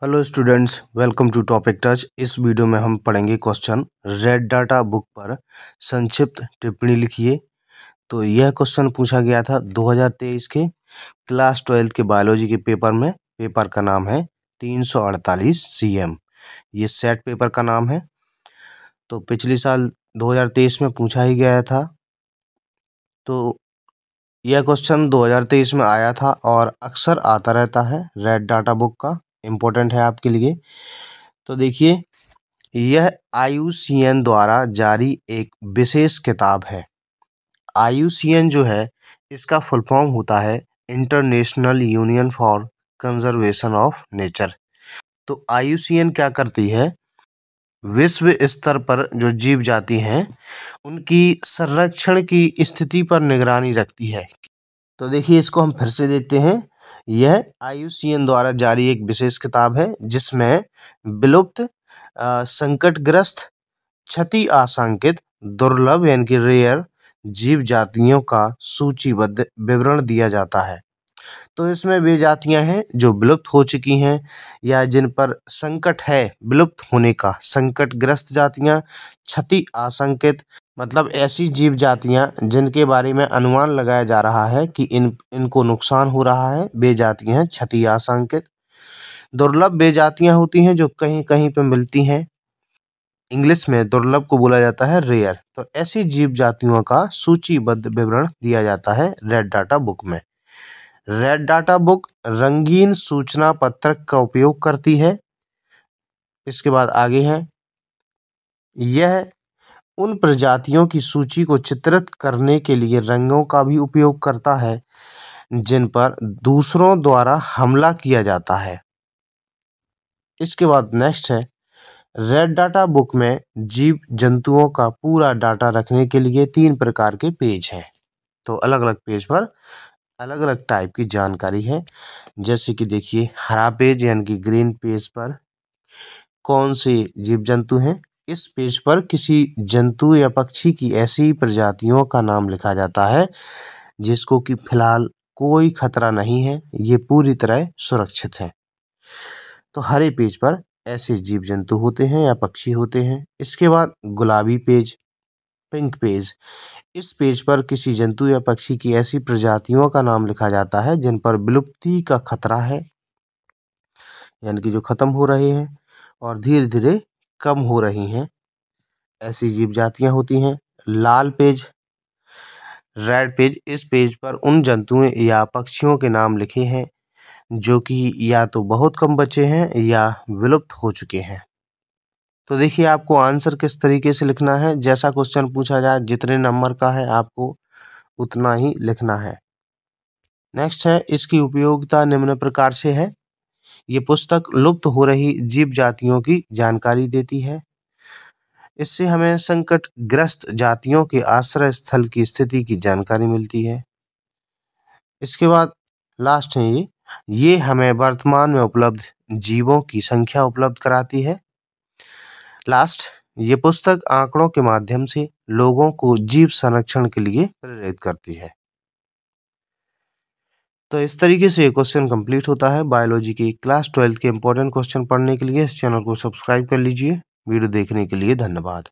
Hello students, welcome to topic touch. इस video में हम पढ़ेंगे क्वेश्चन रेड डाटा बुक पर संक्षिप्त टिप्पणी लिखिए। तो यह क्वेश्चन पूछा गया था 2023 के क्लास 12 के बायोलॉजी के पेपर में। पेपर का नाम है 348 CM। ये सेट पेपर का नाम है। तो पिछले साल 2023 में पूछा ही गया था। तो यह क्वेश्चन 2023 में आया था और अक्सर आता रहता है। रेड डाटा बुक का इम्पोर्टेंट है आपके लिए। तो देखिए, यह IUCN द्वारा जारी एक विशेष किताब है। IUCN जो है, इसका फुल फॉर्म होता है international union for conservation of nature. तो IUCN क्या करती है, विश्व स्तर पर जो जीव जाति हैं उनकी संरक्षण की स्थिति पर निगरानी रखती है। तो देखिए, इसको हम फिर से देखते हैं। यह IUCN द्वारा जारी एक विशेष किताब है जिसमें विलुप्त, संकटग्रस्त, क्षति आशंकित, दुर्लभ यानी कि रेयर जीव जातियों का सूचीबद्ध विवरण दिया जाता है। तो इसमें वे जातियां हैं जो विलुप्त हो चुकी हैं या जिन पर संकट है विलुप्त होने का। संकटग्रस्त जातियां, क्षति आशंकित मतलब ऐसी जीव जातियां जिनके बारे में अनुमान लगाया जा रहा है कि इनको नुकसान हो रहा है, वे जातियां हैं क्षति आशंकित। दुर्लभ वे जातियां होती हैं जो कहीं कहीं पे मिलती हैं। इंग्लिश में दुर्लभ को बोला जाता है रेयर। तो ऐसी जीव जातियों का सूचीबद्ध विवरण दिया जाता है रेड डाटा बुक में। रेड डाटा बुक रंगीन सूचना पत्रक का उपयोग करती है। इसके बाद आगे है, यह उन प्रजातियों की सूची को चित्रित करने के लिए रंगों का भी उपयोग करता है जिन पर दूसरों द्वारा हमला किया जाता है। इसके बाद नेक्स्ट है, रेड डाटा बुक में जीव जंतुओं का पूरा डाटा रखने के लिए 3 प्रकार के पेज हैं। तो अलग अलग पेज पर अलग अलग टाइप की जानकारी है। जैसे कि देखिए, हरा पेज यानी कि ग्रीन पेज पर कौन से जीव जंतु हैं। इस पेज पर किसी जंतु या पक्षी की ऐसी प्रजातियों का नाम लिखा जाता है जिसको कि फिलहाल कोई खतरा नहीं है, ये पूरी तरह सुरक्षित है। तो हरे पेज पर ऐसे जीव जंतु होते हैं या पक्षी होते हैं। इसके बाद गुलाबी पेज, पिंक पेज। इस पेज पर किसी जंतु या पक्षी की ऐसी प्रजातियों का नाम लिखा जाता है जिन पर विलुप्ति का खतरा है, यानी कि जो खत्म हो रहे हैं और धीरे धीरे कम हो रही हैं, ऐसी जीव जातियां होती हैं। लाल पेज, रेड पेज। इस पेज पर उन जंतुओं या पक्षियों के नाम लिखे हैं जो कि या तो बहुत कम बचे हैं या विलुप्त हो चुके हैं। तो देखिए, आपको आंसर किस तरीके से लिखना है। जैसा क्वेश्चन पूछा जाए, जितने नंबर का है आपको उतना ही लिखना है। नेक्स्ट है, इसकी उपयोगिता निम्न प्रकार से है। ये पुस्तक लुप्त हो रही जीव जातियों की जानकारी देती है। इससे हमें संकटग्रस्त जातियों के आश्रय स्थल की स्थिति की जानकारी मिलती है। इसके बाद लास्ट है ये हमें वर्तमान में उपलब्ध जीवों की संख्या उपलब्ध कराती है। लास्ट, ये पुस्तक आंकड़ों के माध्यम से लोगों को जीव संरक्षण के लिए प्रेरित करती है। तो इस तरीके से ये क्वेश्चन कंप्लीट होता है। बायोलॉजी की क्लास 12 के इंपॉर्टेंट क्वेश्चन पढ़ने के लिए इस चैनल को सब्सक्राइब कर लीजिए। वीडियो देखने के लिए धन्यवाद।